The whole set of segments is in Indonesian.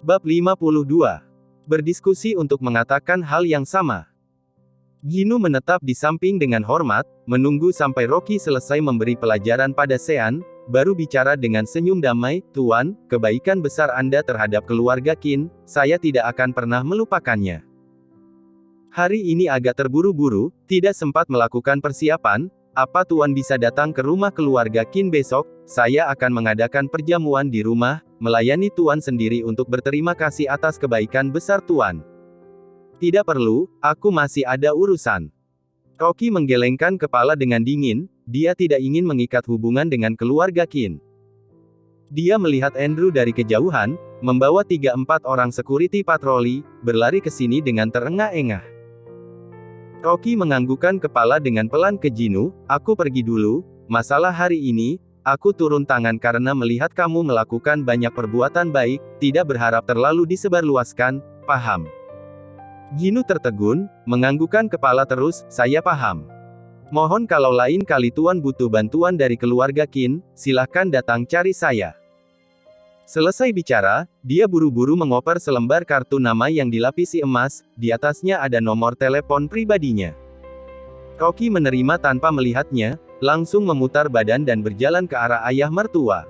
Bab 52. Berdiskusi untuk mengatakan hal yang sama. Ginu menetap di samping dengan hormat, menunggu sampai Rocky selesai memberi pelajaran pada Sean, baru bicara dengan senyum damai, "Tuan, kebaikan besar Anda terhadap keluarga Qin, saya tidak akan pernah melupakannya. Hari ini agak terburu-buru, tidak sempat melakukan persiapan. Apa Tuan bisa datang ke rumah keluarga Qin besok? Saya akan mengadakan perjamuan di rumah, melayani Tuan sendiri untuk berterima kasih atas kebaikan besar Tuan." "Tidak perlu, aku masih ada urusan." Rocky menggelengkan kepala dengan dingin, dia tidak ingin mengikat hubungan dengan keluarga Qin. Dia melihat Andrew dari kejauhan, membawa 3-4 orang security patroli, berlari ke sini dengan terengah-engah. Rocky menganggukkan kepala dengan pelan ke Ginu, "Aku pergi dulu, masalah hari ini, aku turun tangan karena melihat kamu melakukan banyak perbuatan baik, tidak berharap terlalu disebarluaskan, paham?" Ginu tertegun, menganggukkan kepala terus, "Saya paham. Mohon kalau lain kali Tuan butuh bantuan dari keluarga Qin, silahkan datang cari saya." Selesai bicara, dia buru-buru mengoper selembar kartu nama yang dilapisi emas, di atasnya ada nomor telepon pribadinya. Rocky menerima tanpa melihatnya, langsung memutar badan dan berjalan ke arah ayah mertua.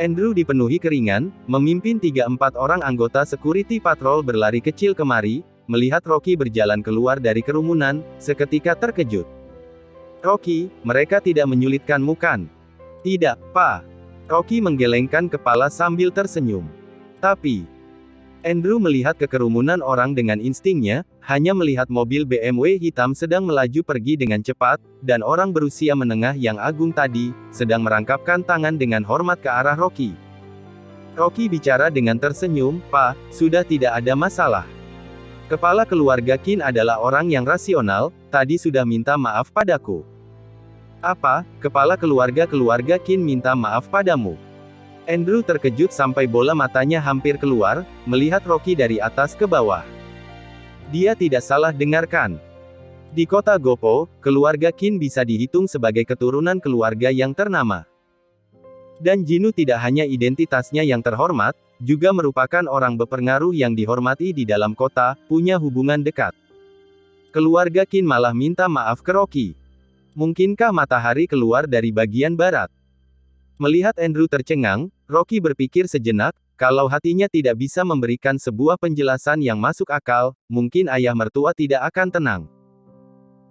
Andrew dipenuhi keringan, memimpin 3-4 orang anggota security patrol berlari kecil kemari, melihat Rocky berjalan keluar dari kerumunan, seketika terkejut. "Rocky, mereka tidak menyulitkanmu kan?" "Tidak, Pak." Rocky menggelengkan kepala sambil tersenyum. "Tapi..." Andrew melihat ke kerumunan orang dengan instingnya, hanya melihat mobil BMW hitam sedang melaju pergi dengan cepat, dan orang berusia menengah yang agung tadi, sedang merangkapkan tangan dengan hormat ke arah Rocky. Rocky bicara dengan tersenyum, "Pak, sudah tidak ada masalah. Kepala keluarga Qin adalah orang yang rasional, tadi sudah minta maaf padaku." "Apa, kepala keluarga Qin minta maaf padamu?" Andrew terkejut sampai bola matanya hampir keluar, melihat Rocky dari atas ke bawah. Dia tidak salah dengarkan. Di kota Gopo, keluarga Qin bisa dihitung sebagai keturunan keluarga yang ternama. Dan Ginu tidak hanya identitasnya yang terhormat, juga merupakan orang berpengaruh yang dihormati di dalam kota, punya hubungan dekat. Keluarga Qin malah minta maaf ke Rocky. Mungkinkah matahari keluar dari bagian barat? Melihat Andrew tercengang, Rocky berpikir sejenak, kalau hatinya tidak bisa memberikan sebuah penjelasan yang masuk akal, mungkin ayah mertua tidak akan tenang.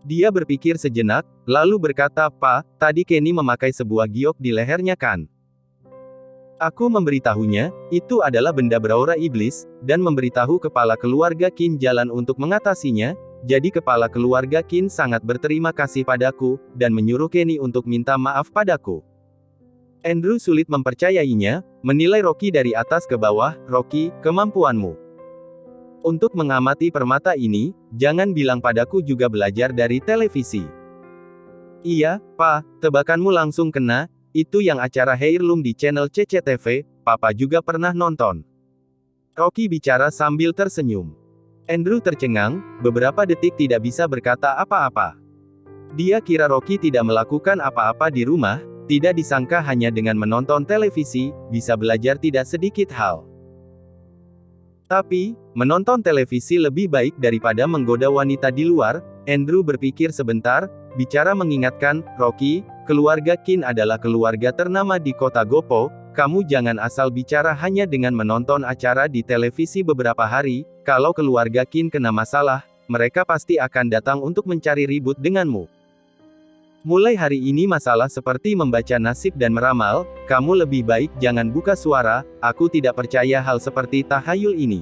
Dia berpikir sejenak, lalu berkata, "Pak, tadi Kenny memakai sebuah giok di lehernya kan? Aku memberitahunya, itu adalah benda beraura iblis, dan memberitahu kepala keluarga Qin jalan untuk mengatasinya. Jadi kepala keluarga Qin sangat berterima kasih padaku, dan menyuruh Kenny untuk minta maaf padaku." Andrew sulit mempercayainya, menilai Rocky dari atas ke bawah. "Rocky, kemampuanmu untuk mengamati permata ini, jangan bilang padaku juga belajar dari televisi." "Iya, Pak, tebakanmu langsung kena, itu yang acara Heirloom di channel CCTV, Papa juga pernah nonton." Rocky bicara sambil tersenyum. Andrew tercengang, beberapa detik tidak bisa berkata apa-apa. Dia kira Rocky tidak melakukan apa-apa di rumah, tidak disangka hanya dengan menonton televisi, bisa belajar tidak sedikit hal. Tapi, menonton televisi lebih baik daripada menggoda wanita di luar. Andrew berpikir sebentar, bicara mengingatkan, "Rocky, keluarga Qin adalah keluarga ternama di kota Gopo. Kamu jangan asal bicara hanya dengan menonton acara di televisi beberapa hari. Kalau keluarga Qin kena masalah, mereka pasti akan datang untuk mencari ribut denganmu. Mulai hari ini masalah seperti membaca nasib dan meramal, kamu lebih baik jangan buka suara. Aku tidak percaya hal seperti tahayul ini."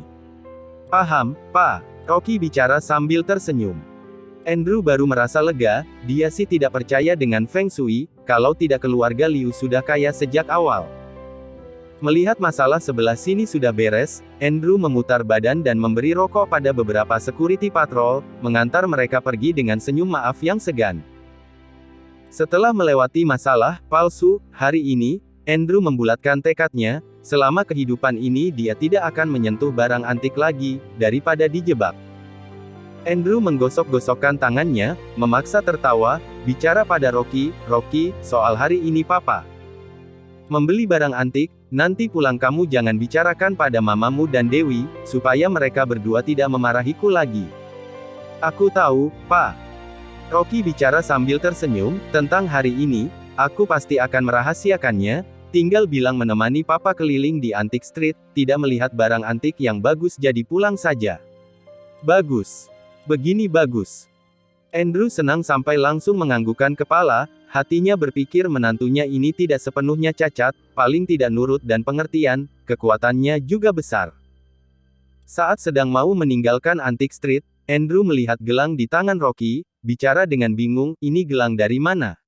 "Paham, Pak." Rocky bicara sambil tersenyum. Andrew baru merasa lega, dia sih tidak percaya dengan Feng Shui, kalau tidak keluarga Liu sudah kaya sejak awal. Melihat masalah sebelah sini sudah beres, Andrew memutar badan dan memberi rokok pada beberapa security patrol, mengantar mereka pergi dengan senyum maaf yang segan. Setelah melewati masalah palsu hari ini, Andrew membulatkan tekadnya, selama kehidupan ini dia tidak akan menyentuh barang antik lagi, daripada dijebak. Andrew menggosok-gosokkan tangannya, memaksa tertawa, bicara pada Rocky, "Rocky, soal hari ini Papa membeli barang antik, nanti pulang kamu jangan bicarakan pada mamamu dan Dewi, supaya mereka berdua tidak memarahiku lagi. Aku tahu, Pak. Rocky bicara sambil tersenyum, tentang hari ini, aku pasti akan merahasiakannya, tinggal bilang menemani papa keliling di Antique Street, tidak melihat barang antik yang bagus jadi pulang saja. Bagus. Begini bagus. Andrew senang sampai langsung menganggukkan kepala, hatinya berpikir menantunya ini tidak sepenuhnya cacat, paling tidak nurut dan pengertian, kekuatannya juga besar. Saat sedang mau meninggalkan Antique Street, Andrew melihat gelang di tangan Rocky, bicara dengan bingung, ini gelang dari mana?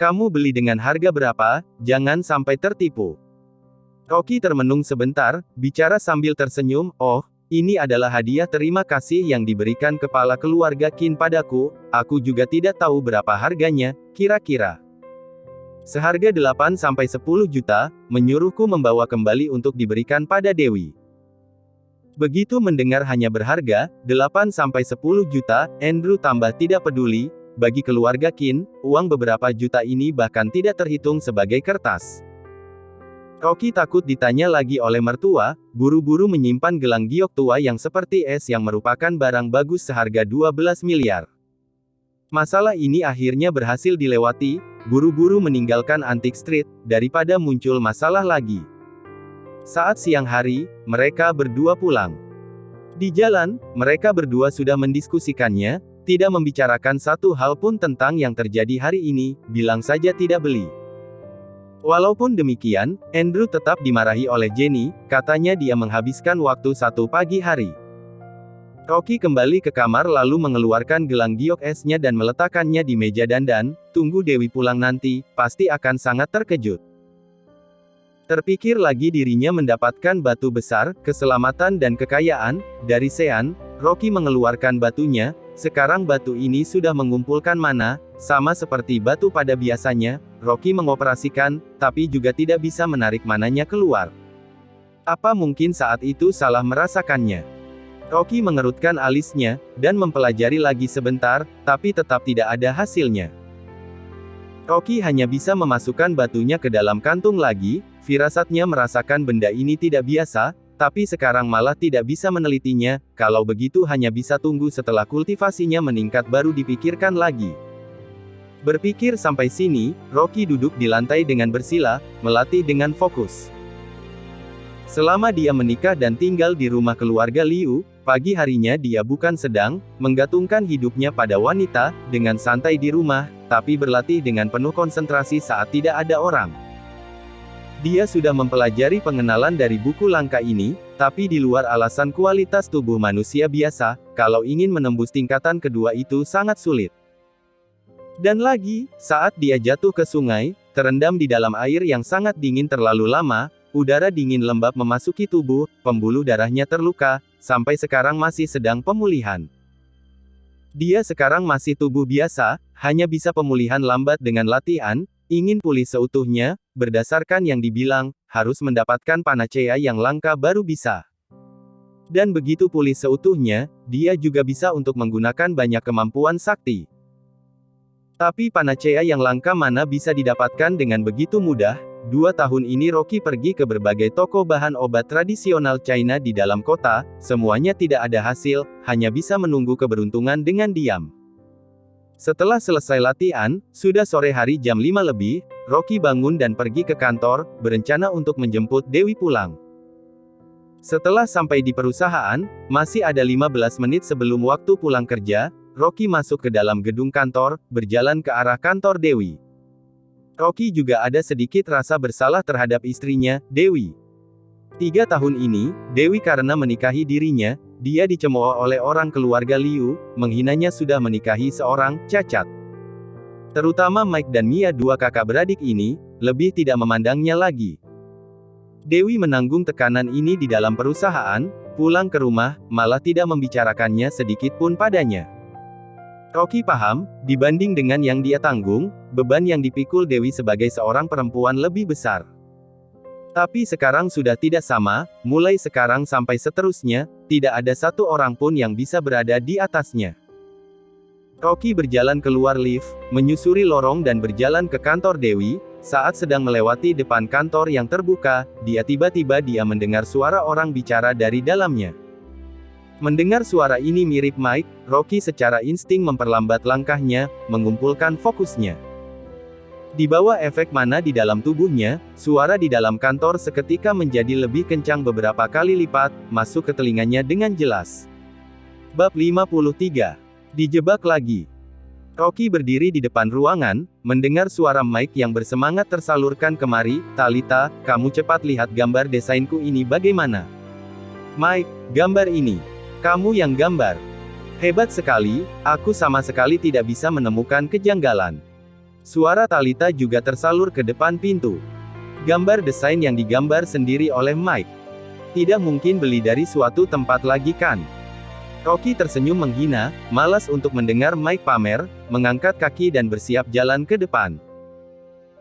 Kamu beli dengan harga berapa? Jangan sampai tertipu. Rocky termenung sebentar, bicara sambil tersenyum, oh, ini adalah hadiah terima kasih yang diberikan kepala keluarga Qin padaku, aku juga tidak tahu berapa harganya, kira-kira. Seharga 8-10 juta, menyuruhku membawa kembali untuk diberikan pada Dewi. Begitu mendengar hanya berharga 8-10 juta, Andrew tambah tidak peduli, bagi keluarga Qin, uang beberapa juta ini bahkan tidak terhitung sebagai kertas. Rocky takut ditanya lagi oleh mertua, buru-buru menyimpan gelang giok tua yang seperti es yang merupakan barang bagus seharga 12 miliar. Masalah ini akhirnya berhasil dilewati, buru-buru meninggalkan Antique Street, daripada muncul masalah lagi. Saat siang hari, mereka berdua pulang. Di jalan, mereka berdua sudah mendiskusikannya, tidak membicarakan satu hal pun tentang yang terjadi hari ini, bilang saja tidak beli. Walaupun demikian, Andrew tetap dimarahi oleh Jenny, katanya dia menghabiskan waktu satu pagi hari. Rocky kembali ke kamar lalu mengeluarkan gelang giok esnya dan meletakkannya di meja dandan, tunggu Dewi pulang nanti, pasti akan sangat terkejut. Terpikir lagi dirinya mendapatkan batu besar, keselamatan dan kekayaan, dari Sean, Rocky mengeluarkan batunya, sekarang batu ini sudah mengumpulkan mana, sama seperti batu pada biasanya, Rocky mengoperasikan, tapi juga tidak bisa menarik mananya keluar. Apa mungkin saat itu salah merasakannya? Rocky mengerutkan alisnya, dan mempelajari lagi sebentar, tapi tetap tidak ada hasilnya. Rocky hanya bisa memasukkan batunya ke dalam kantung lagi, firasatnya merasakan benda ini tidak biasa, tapi sekarang malah tidak bisa menelitinya, kalau begitu hanya bisa tunggu setelah kultivasinya meningkat baru dipikirkan lagi. Berpikir sampai sini, Rocky duduk di lantai dengan bersila, melatih dengan fokus. Selama dia menikah dan tinggal di rumah keluarga Liu, pagi harinya dia bukan sedang menggantungkan hidupnya pada wanita, dengan santai di rumah, tapi berlatih dengan penuh konsentrasi saat tidak ada orang. Dia sudah mempelajari pengenalan dari buku langka ini, tapi di luar alasan kualitas tubuh manusia biasa, kalau ingin menembus tingkatan kedua itu sangat sulit. Dan lagi, saat dia jatuh ke sungai, terendam di dalam air yang sangat dingin terlalu lama, udara dingin lembab memasuki tubuh, pembuluh darahnya terluka, sampai sekarang masih sedang pemulihan. Dia sekarang masih tubuh biasa, hanya bisa pemulihan lambat dengan latihan, ingin pulih seutuhnya, berdasarkan yang dibilang, harus mendapatkan panacea yang langka baru bisa. Dan begitu pulih seutuhnya, dia juga bisa untuk menggunakan banyak kemampuan sakti. Tapi panacea yang langka mana bisa didapatkan dengan begitu mudah? 2 tahun ini Rocky pergi ke berbagai toko bahan obat tradisional China di dalam kota, semuanya tidak ada hasil, hanya bisa menunggu keberuntungan dengan diam. Setelah selesai latihan, sudah sore hari jam 5 lebih, Rocky bangun dan pergi ke kantor, berencana untuk menjemput Dewi pulang. Setelah sampai di perusahaan, masih ada 15 menit sebelum waktu pulang kerja, Rocky masuk ke dalam gedung kantor, berjalan ke arah kantor Dewi. Rocky juga ada sedikit rasa bersalah terhadap istrinya, Dewi. 3 tahun ini, Dewi karena menikahi dirinya, dia dicemooh oleh orang keluarga Liu, menghinanya sudah menikahi seorang cacat. Terutama Mike dan Mia, dua kakak beradik ini, lebih tidak memandangnya lagi. Dewi menanggung tekanan ini di dalam perusahaan, pulang ke rumah, malah tidak membicarakannya sedikit pun padanya. Rocky paham, dibanding dengan yang dia tanggung, beban yang dipikul Dewi sebagai seorang perempuan lebih besar. Tapi sekarang sudah tidak sama, mulai sekarang sampai seterusnya, tidak ada satu orang pun yang bisa berada di atasnya. Rocky berjalan keluar lift, menyusuri lorong dan berjalan ke kantor Dewi, Saat sedang melewati depan kantor yang terbuka, tiba-tiba mendengar suara orang bicara dari dalamnya. Mendengar suara ini mirip Mike, Rocky secara insting memperlambat langkahnya, mengumpulkan fokusnya. Di bawah efek mana di dalam tubuhnya, suara di dalam kantor seketika menjadi lebih kencang beberapa kali lipat, masuk ke telinganya dengan jelas. Bab 53. Dijebak lagi. Rocky berdiri di depan ruangan, mendengar suara Mike yang bersemangat tersalurkan kemari, "Talita, kamu cepat lihat gambar desainku ini bagaimana?" "Mike, gambar ini. Kamu yang gambar. Hebat sekali, aku sama sekali tidak bisa menemukan kejanggalan." Suara Talita juga tersalur ke depan pintu. "Gambar desain yang digambar sendiri oleh Mike. Tidak mungkin beli dari suatu tempat lagi kan?" Rocky tersenyum menghina, malas untuk mendengar Mike pamer, mengangkat kaki dan bersiap jalan ke depan.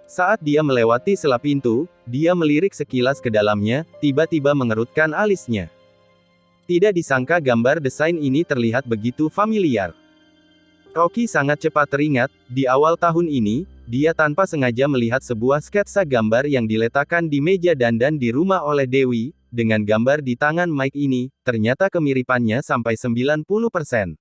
Saat dia melewati sela pintu, dia melirik sekilas ke dalamnya, tiba-tiba mengerutkan alisnya. Tidak disangka gambar desain ini terlihat begitu familiar. Rocky sangat cepat teringat, di awal tahun ini, dia tanpa sengaja melihat sebuah sketsa gambar yang diletakkan di meja dandan di rumah oleh Dewi. Dengan gambar di tangan Mike ini, ternyata kemiripannya sampai 90%.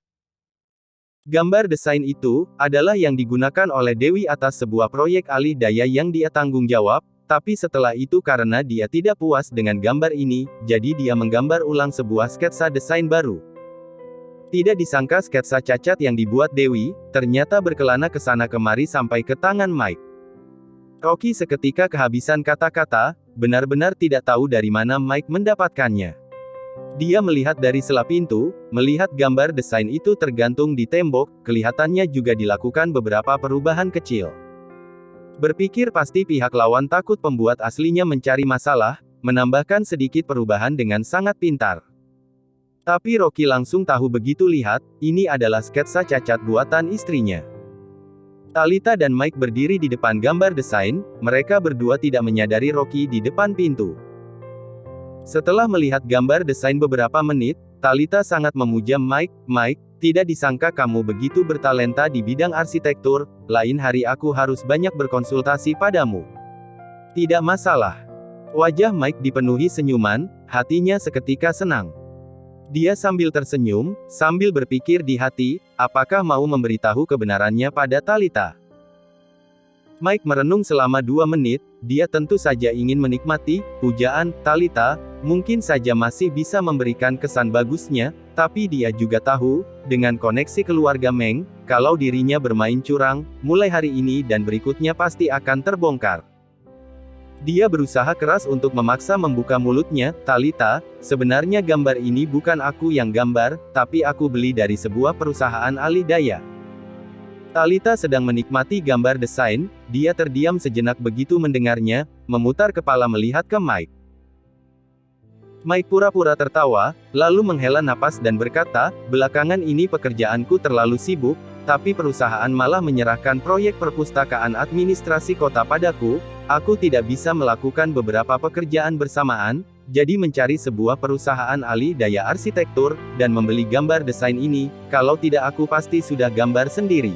Gambar desain itu, adalah yang digunakan oleh Dewi atas sebuah proyek alih daya yang dia tanggung jawab, tapi setelah itu karena dia tidak puas dengan gambar ini, jadi dia menggambar ulang sebuah sketsa desain baru. Tidak disangka sketsa cacat yang dibuat Dewi, ternyata berkelana ke sana kemari sampai ke tangan Mike. Rocky seketika kehabisan kata-kata, benar-benar tidak tahu dari mana Mike mendapatkannya. Dia melihat dari sela pintu, melihat gambar desain itu tergantung di tembok, kelihatannya juga dilakukan beberapa perubahan kecil. Berpikir pasti pihak lawan takut pembuat aslinya mencari masalah, menambahkan sedikit perubahan dengan sangat pintar. Tapi Rocky langsung tahu begitu lihat, ini adalah sketsa cacat buatan istrinya. Talita dan Mike berdiri di depan gambar desain, mereka berdua tidak menyadari Rocky di depan pintu. Setelah melihat gambar desain beberapa menit, Talita sangat memuja Mike. "Mike, tidak disangka kamu begitu bertalenta di bidang arsitektur, lain hari aku harus banyak berkonsultasi padamu." "Tidak masalah." Wajah Mike dipenuhi senyuman, hatinya seketika senang. Dia sambil tersenyum, sambil berpikir di hati, apakah mau memberitahu kebenarannya pada Talita. Mike merenung selama 2 menit, dia tentu saja ingin menikmati pujaan Talita, mungkin saja masih bisa memberikan kesan bagusnya, tapi dia juga tahu, dengan koneksi keluarga Meng, kalau dirinya bermain curang, mulai hari ini dan berikutnya pasti akan terbongkar. Dia berusaha keras untuk memaksa membuka mulutnya, "Talita, sebenarnya gambar ini bukan aku yang gambar, tapi aku beli dari sebuah perusahaan alih daya." Talita sedang menikmati gambar desain, dia terdiam sejenak begitu mendengarnya, memutar kepala melihat ke Mike. Mike pura-pura tertawa, lalu menghela napas dan berkata, "Belakangan ini pekerjaanku terlalu sibuk, tapi perusahaan malah menyerahkan proyek perpustakaan administrasi kota padaku. Aku tidak bisa melakukan beberapa pekerjaan bersamaan, jadi mencari sebuah perusahaan alih daya arsitektur, dan membeli gambar desain ini, kalau tidak aku pasti sudah gambar sendiri."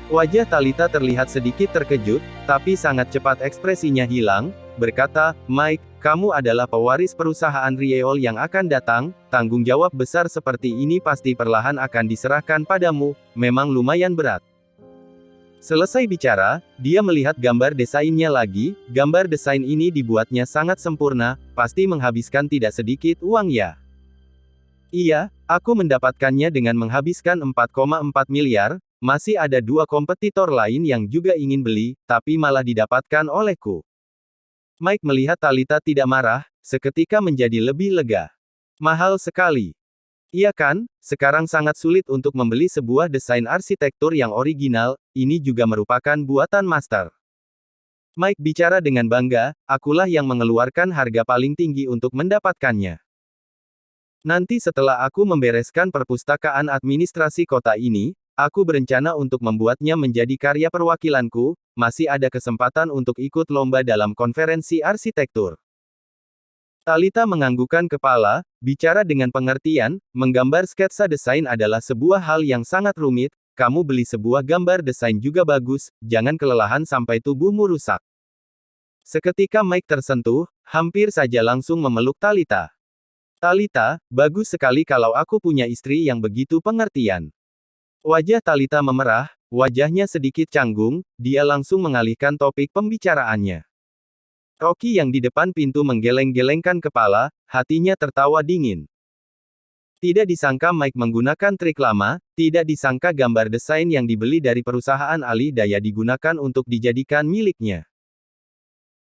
Wajah Talita terlihat sedikit terkejut, tapi sangat cepat ekspresinya hilang, berkata, "Mike, kamu adalah pewaris perusahaan Rieol yang akan datang, tanggung jawab besar seperti ini pasti perlahan akan diserahkan padamu, memang lumayan berat." Selesai bicara, dia melihat gambar desainnya lagi, gambar desain ini dibuatnya sangat sempurna, pasti menghabiskan tidak sedikit uang ya. "Iya, aku mendapatkannya dengan menghabiskan 4,4 miliar, masih ada 2 kompetitor lain yang juga ingin beli, tapi malah didapatkan olehku." Mike melihat Talita tidak marah, seketika menjadi lebih lega. "Mahal sekali. Iya kan, sekarang sangat sulit untuk membeli sebuah desain arsitektur yang original, ini juga merupakan buatan master." Mike bicara dengan bangga, "Akulah yang mengeluarkan harga paling tinggi untuk mendapatkannya. Nanti setelah aku membereskan perpustakaan administrasi kota ini, aku berencana untuk membuatnya menjadi karya perwakilanku, masih ada kesempatan untuk ikut lomba dalam konferensi arsitektur." Talita menganggukkan kepala, bicara dengan pengertian, menggambar sketsa desain adalah sebuah hal yang sangat rumit, kamu beli sebuah gambar desain juga bagus, jangan kelelahan sampai tubuhmu rusak. Seketika Mike tersentuh, hampir saja langsung memeluk Talita. Talita, bagus sekali kalau aku punya istri yang begitu pengertian. Wajah Talita memerah, wajahnya sedikit canggung, dia langsung mengalihkan topik pembicaraannya. Rocky yang di depan pintu menggeleng-gelengkan kepala, hatinya tertawa dingin. Tidak disangka Mike menggunakan trik lama, tidak disangka gambar desain yang dibeli dari perusahaan alih daya digunakan untuk dijadikan miliknya.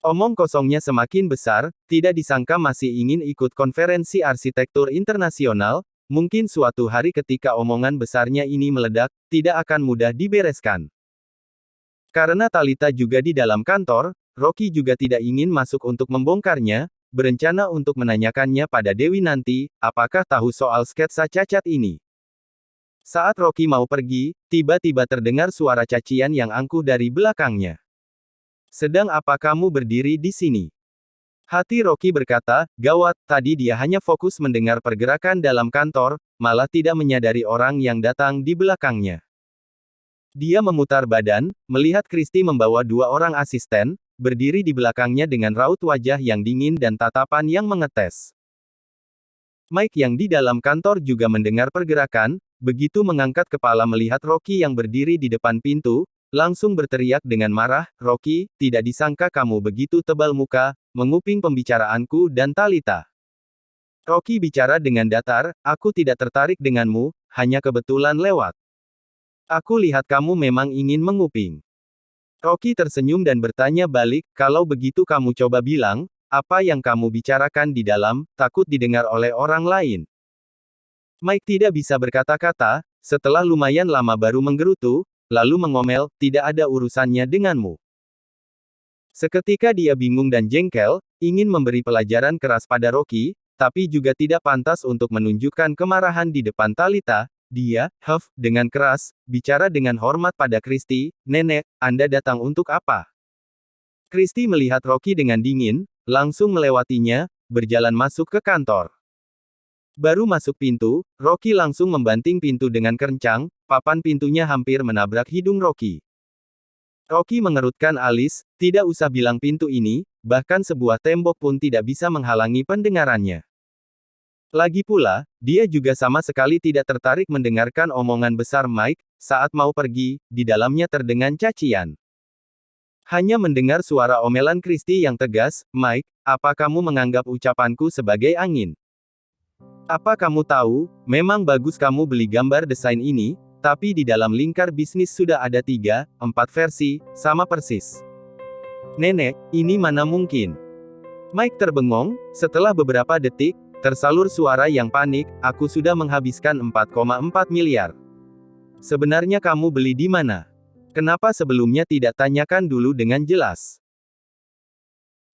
Omong kosongnya semakin besar, tidak disangka masih ingin ikut konferensi arsitektur internasional, mungkin suatu hari ketika omongan besarnya ini meledak, tidak akan mudah dibereskan. Karena Talita juga di dalam kantor, Rocky juga tidak ingin masuk untuk membongkarnya, berencana untuk menanyakannya pada Dewi nanti, apakah tahu soal sketsa cacat ini. Saat Rocky mau pergi, tiba-tiba terdengar suara cacian yang angkuh dari belakangnya. Sedang apa kamu berdiri di sini? Hati Rocky berkata, gawat, tadi dia hanya fokus mendengar pergerakan dalam kantor, malah tidak menyadari orang yang datang di belakangnya. Dia memutar badan, melihat Christy membawa dua orang asisten, berdiri di belakangnya dengan raut wajah yang dingin dan tatapan yang mengetes. Mike yang di dalam kantor juga mendengar pergerakan, begitu mengangkat kepala melihat Rocky yang berdiri di depan pintu, langsung berteriak dengan marah, Rocky, tidak disangka kamu begitu tebal muka, menguping pembicaraanku dan Talita. Rocky bicara dengan datar, aku tidak tertarik denganmu, hanya kebetulan lewat. Aku lihat kamu memang ingin menguping. Rocky tersenyum dan bertanya balik, kalau begitu kamu coba bilang, apa yang kamu bicarakan di dalam, takut didengar oleh orang lain. Mike tidak bisa berkata-kata, setelah lumayan lama baru menggerutu, lalu mengomel, tidak ada urusannya denganmu. Seketika dia bingung dan jengkel, ingin memberi pelajaran keras pada Rocky, tapi juga tidak pantas untuk menunjukkan kemarahan di depan Talita. Dia, dengan keras, bicara dengan hormat pada Christy, Nenek, Anda datang untuk apa? Christy melihat Rocky dengan dingin, langsung melewatinya, berjalan masuk ke kantor. Baru masuk pintu, Rocky langsung membanting pintu dengan kencang, papan pintunya hampir menabrak hidung Rocky. Rocky mengerutkan alis, tidak usah bilang pintu ini, bahkan sebuah tembok pun tidak bisa menghalangi pendengarannya. Lagi pula, dia juga sama sekali tidak tertarik mendengarkan omongan besar Mike, saat mau pergi, di dalamnya terdengar cacian. Hanya mendengar suara omelan Christy yang tegas, Mike, apa kamu menganggap ucapanku sebagai angin? Apa kamu tahu, memang bagus kamu beli gambar desain ini, tapi di dalam lingkar bisnis sudah ada 3, 4 versi, sama persis. Nenek, ini mana mungkin? Mike terbengong, setelah beberapa detik, tersalur suara yang panik, aku sudah menghabiskan 4,4 miliar. Sebenarnya kamu beli di mana? Kenapa sebelumnya tidak tanyakan dulu dengan jelas?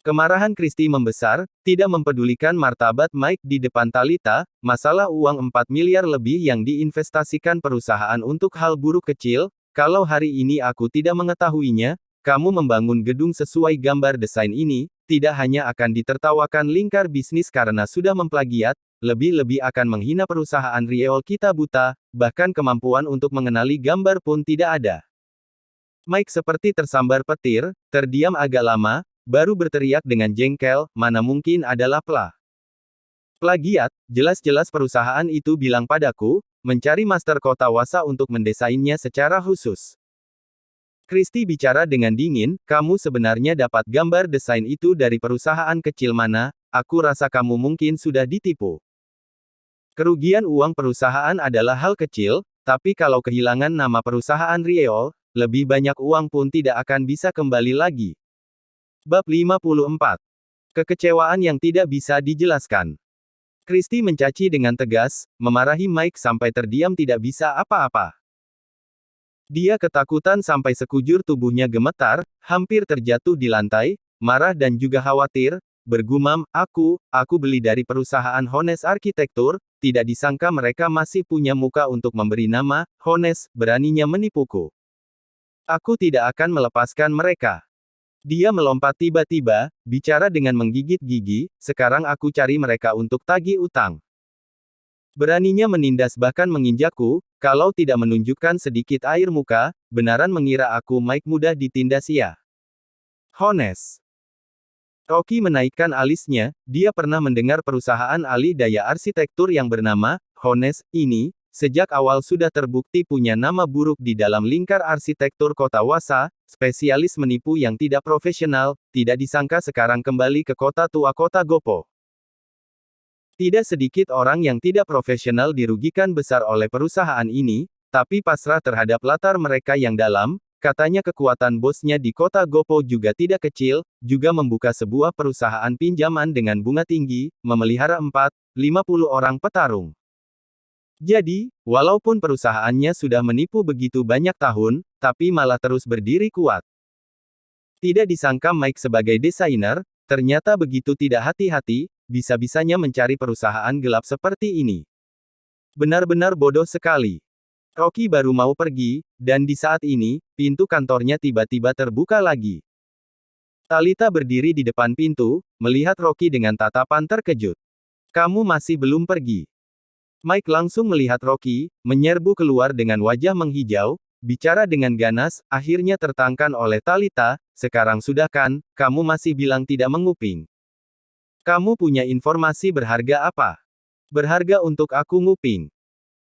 Kemarahan Christy membesar, tidak mempedulikan martabat Mike di depan Talita, masalah uang 4 miliar lebih yang diinvestasikan perusahaan untuk hal buruk kecil, kalau hari ini aku tidak mengetahuinya, kamu membangun gedung sesuai gambar desain ini, tidak hanya akan ditertawakan lingkar bisnis karena sudah memplagiat, lebih-lebih akan menghina perusahaan Riol kita buta, bahkan kemampuan untuk mengenali gambar pun tidak ada. Mike seperti tersambar petir, terdiam agak lama, baru berteriak dengan jengkel, mana mungkin adalah plagiat, jelas-jelas perusahaan itu bilang padaku, mencari master kota Wasa untuk mendesainnya secara khusus. Christy bicara dengan dingin, kamu sebenarnya dapat gambar desain itu dari perusahaan kecil mana, aku rasa kamu mungkin sudah ditipu. Kerugian uang perusahaan adalah hal kecil, tapi kalau kehilangan nama perusahaan Riol, lebih banyak uang pun tidak akan bisa kembali lagi. Bab 54. Kekecewaan yang tidak bisa dijelaskan. Christy mencaci dengan tegas, memarahi Mike sampai terdiam tidak bisa apa-apa. Dia ketakutan sampai sekujur tubuhnya gemetar, hampir terjatuh di lantai, marah dan juga khawatir, bergumam, aku beli dari perusahaan Honest Arsitektur, tidak disangka mereka masih punya muka untuk memberi nama, Honest, beraninya menipuku. Aku tidak akan melepaskan mereka. Dia melompat tiba-tiba, bicara dengan menggigit gigi, sekarang aku cari mereka untuk tagih utang. Beraninya menindas bahkan menginjakku, kalau tidak menunjukkan sedikit air muka, benaran mengira aku Mike mudah ditindas ya. Honest. Rocky menaikkan alisnya, dia pernah mendengar perusahaan alih daya arsitektur yang bernama Honest ini, sejak awal sudah terbukti punya nama buruk di dalam lingkar arsitektur kota Wasa, spesialis menipu yang tidak profesional, tidak disangka sekarang kembali ke kota tua kota Gopo. Tidak sedikit orang yang tidak profesional dirugikan besar oleh perusahaan ini, tapi pasrah terhadap latar mereka yang dalam, katanya kekuatan bosnya di kota Gopo juga tidak kecil, juga membuka sebuah perusahaan pinjaman dengan bunga tinggi, memelihara 40 orang petarung. Jadi, walaupun perusahaannya sudah menipu begitu banyak tahun, tapi malah terus berdiri kuat. Tidak disangka Mike sebagai desainer, ternyata begitu tidak hati-hati, bisa-bisanya mencari perusahaan gelap seperti ini. Benar-benar bodoh sekali. Rocky baru mau pergi, dan di saat ini, pintu kantornya tiba-tiba terbuka lagi. Talita berdiri di depan pintu, melihat Rocky dengan tatapan terkejut. Kamu masih belum pergi. Mike langsung melihat Rocky, menyerbu keluar dengan wajah menghijau, bicara dengan ganas, akhirnya tertangkan oleh Talita, sekarang sudah kan, kamu masih bilang tidak menguping. Kamu punya informasi berharga apa? Berharga untuk aku nguping.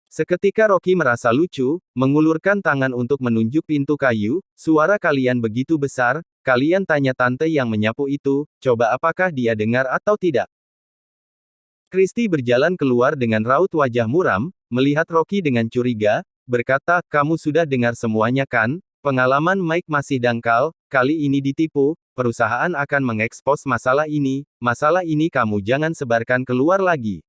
Seketika Rocky merasa lucu, mengulurkan tangan untuk menunjuk pintu kayu, suara kalian begitu besar, kalian tanya tante yang menyapu itu, coba apakah dia dengar atau tidak. Christy berjalan keluar dengan raut wajah muram, melihat Rocky dengan curiga, berkata, kamu sudah dengar semuanya kan? Pengalaman Mike masih dangkal, kali ini ditipu, perusahaan akan mengekspos masalah ini kamu jangan sebarkan keluar lagi.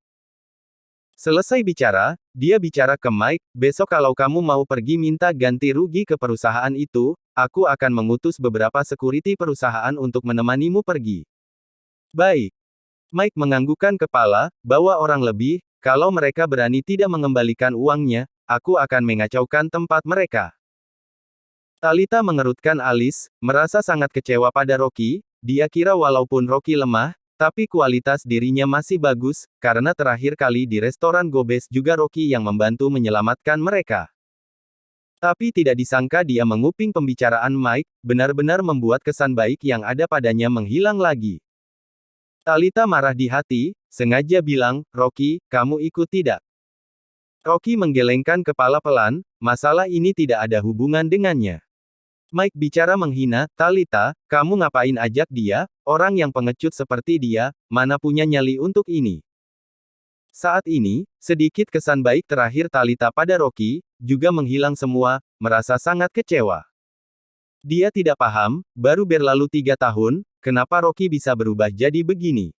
Selesai bicara, dia bicara ke Mike, besok kalau kamu mau pergi minta ganti rugi ke perusahaan itu, aku akan mengutus beberapa security perusahaan untuk menemanimu pergi. Baik. Mike menganggukkan kepala, bawa orang lebih, kalau mereka berani tidak mengembalikan uangnya, aku akan mengacaukan tempat mereka. Talita mengerutkan alis, merasa sangat kecewa pada Rocky, dia kira walaupun Rocky lemah, tapi kualitas dirinya masih bagus, karena terakhir kali di restoran Gobes juga Rocky yang membantu menyelamatkan mereka. Tapi tidak disangka dia menguping pembicaraan Mike, benar-benar membuat kesan baik yang ada padanya menghilang lagi. Talita marah di hati, sengaja bilang, Rocky, kamu ikut tidak? Rocky menggelengkan kepala pelan, masalah ini tidak ada hubungan dengannya. Mike bicara menghina, Talita, kamu ngapain ajak dia, orang yang pengecut seperti dia, mana punya nyali untuk ini. Saat ini, sedikit kesan baik terakhir Talita pada Rocky, juga menghilang semua, merasa sangat kecewa. Dia tidak paham, baru berlalu 3 tahun, kenapa Rocky bisa berubah jadi begini.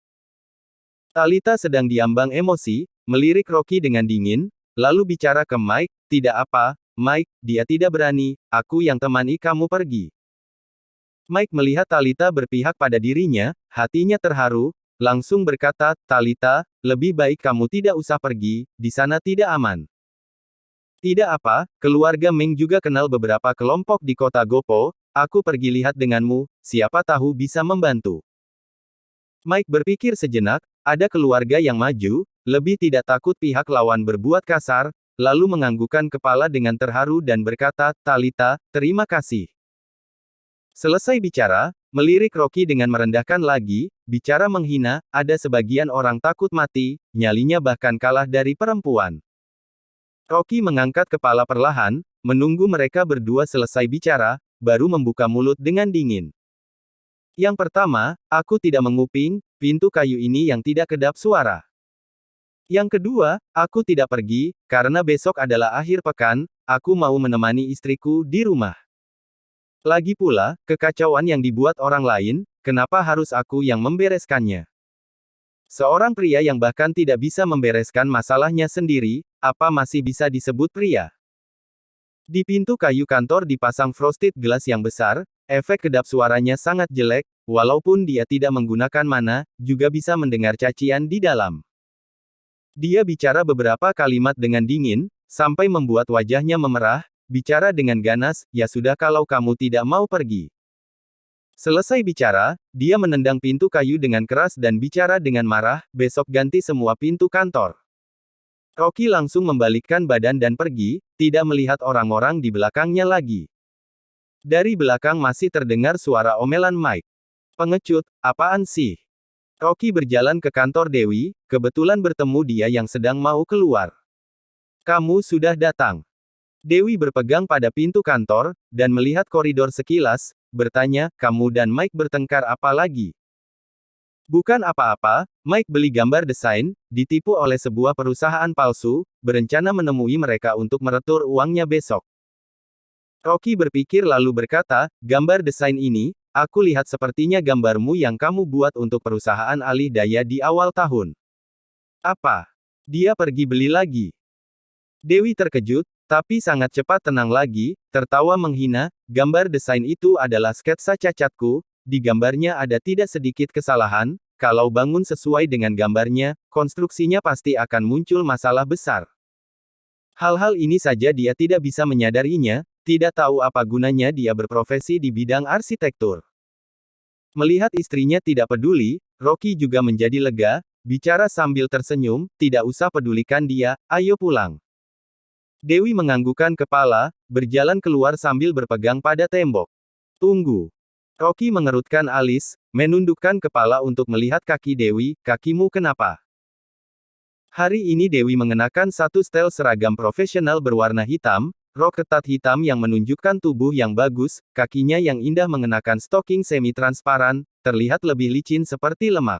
Talita sedang diambang emosi, melirik Rocky dengan dingin, lalu bicara ke Mike, tidak apa, Mike, dia tidak berani, aku yang temani kamu pergi. Mike melihat Talita berpihak pada dirinya, hatinya terharu, langsung berkata, Talita, lebih baik kamu tidak usah pergi, di sana tidak aman. Tidak apa, keluarga Meng juga kenal beberapa kelompok di kota Gopo, aku pergi lihat denganmu, siapa tahu bisa membantu. Mike berpikir sejenak, ada keluarga yang maju, lebih tidak takut pihak lawan berbuat kasar, lalu menganggukkan kepala dengan terharu dan berkata, Talita, terima kasih. Selesai bicara, melirik Rocky dengan merendahkan lagi, bicara menghina, ada sebagian orang takut mati, nyalinya bahkan kalah dari perempuan. Rocky mengangkat kepala perlahan, menunggu mereka berdua selesai bicara, baru membuka mulut dengan dingin. Yang pertama, aku tidak menguping, pintu kayu ini yang tidak kedap suara. Yang kedua, aku tidak pergi, karena besok adalah akhir pekan, aku mau menemani istriku di rumah. Lagi pula, kekacauan yang dibuat orang lain, kenapa harus aku yang membereskannya? Seorang pria yang bahkan tidak bisa membereskan masalahnya sendiri, apa masih bisa disebut pria? Di pintu kayu kantor dipasang frosted glass yang besar, efek kedap suaranya sangat jelek, walaupun dia tidak menggunakan mana, juga bisa mendengar cacian di dalam. Dia bicara beberapa kalimat dengan dingin, sampai membuat wajahnya memerah, bicara dengan ganas, ya sudah kalau kamu tidak mau pergi. Selesai bicara, dia menendang pintu kayu dengan keras dan bicara dengan marah, besok ganti semua pintu kantor. Rocky langsung membalikkan badan dan pergi, tidak melihat orang-orang di belakangnya lagi. Dari belakang masih terdengar suara omelan Mike. Pengecut, apaan sih? Rocky berjalan ke kantor Dewi, kebetulan bertemu dia yang sedang mau keluar. Kamu sudah datang. Dewi berpegang pada pintu kantor, dan melihat koridor sekilas, bertanya, kamu dan Mike bertengkar apa lagi? Bukan apa-apa, Mike beli gambar desain, ditipu oleh sebuah perusahaan palsu, berencana menemui mereka untuk meretur uangnya besok. Rocky berpikir lalu berkata, gambar desain ini, aku lihat sepertinya gambarmu yang kamu buat untuk perusahaan alih daya di awal tahun. Apa? Dia pergi beli lagi. Dewi terkejut, tapi sangat cepat tenang lagi, tertawa menghina, gambar desain itu adalah sketsa cacatku, di gambarnya ada tidak sedikit kesalahan, kalau bangun sesuai dengan gambarnya, konstruksinya pasti akan muncul masalah besar. Hal-hal ini saja dia tidak bisa menyadarinya, tidak tahu apa gunanya dia berprofesi di bidang arsitektur. Melihat istrinya tidak peduli, Rocky juga menjadi lega, bicara sambil tersenyum, tidak usah pedulikan dia, ayo pulang. Dewi menganggukkan kepala, berjalan keluar sambil berpegang pada tembok. Tunggu. Rocky mengerutkan alis, menundukkan kepala untuk melihat kaki Dewi, kakimu kenapa? Hari ini Dewi mengenakan satu setel seragam profesional berwarna hitam, rok ketat hitam yang menunjukkan tubuh yang bagus, kakinya yang indah mengenakan stocking semi-transparan, terlihat lebih licin seperti lemak.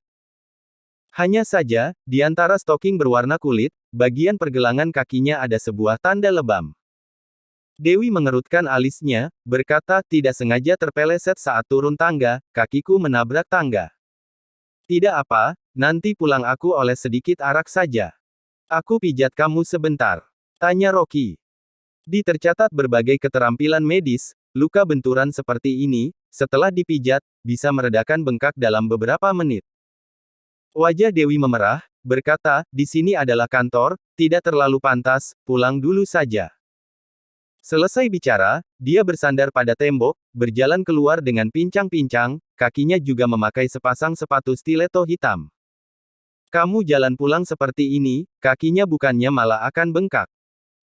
Hanya saja, di antara stocking berwarna kulit, bagian pergelangan kakinya ada sebuah tanda lebam. Dewi mengerutkan alisnya, berkata, tidak sengaja terpeleset saat turun tangga, kakiku menabrak tangga. Tidak apa, nanti pulang aku oles sedikit arak saja. Aku pijat kamu sebentar. Tanya Rocky. Tercatat berbagai keterampilan medis, luka benturan seperti ini, setelah dipijat, bisa meredakan bengkak dalam beberapa menit. Wajah Dewi memerah, berkata, di sini adalah kantor, tidak terlalu pantas, pulang dulu saja. Selesai bicara, dia bersandar pada tembok, berjalan keluar dengan pincang-pincang, kakinya juga memakai sepasang sepatu stiletto hitam. Kamu jalan pulang seperti ini, kakinya bukannya malah akan bengkak.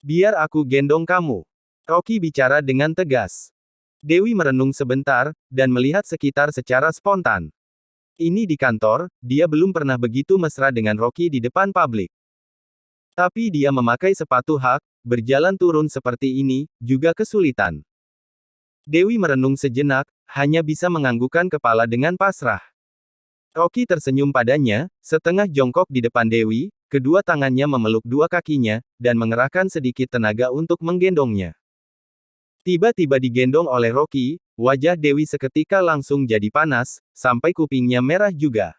Biar aku gendong kamu. Rocky bicara dengan tegas. Dewi merenung sebentar, dan melihat sekitar secara spontan. Ini di kantor, dia belum pernah begitu mesra dengan Rocky di depan publik. Tapi dia memakai sepatu hak, berjalan turun seperti ini, juga kesulitan. Dewi merenung sejenak, hanya bisa menganggukkan kepala dengan pasrah. Rocky tersenyum padanya, setengah jongkok di depan Dewi, kedua tangannya memeluk dua kakinya, dan mengerahkan sedikit tenaga untuk menggendongnya. Tiba-tiba digendong oleh Rocky, wajah Dewi seketika langsung jadi panas, sampai kupingnya merah juga.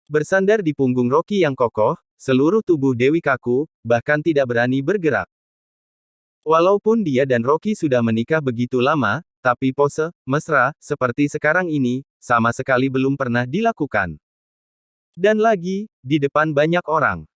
Bersandar di punggung Rocky yang kokoh, seluruh tubuh Dewi kaku, bahkan tidak berani bergerak. Walaupun dia dan Rocky sudah menikah begitu lama, tapi pose mesra seperti sekarang ini, sama sekali belum pernah dilakukan. Dan lagi, di depan banyak orang.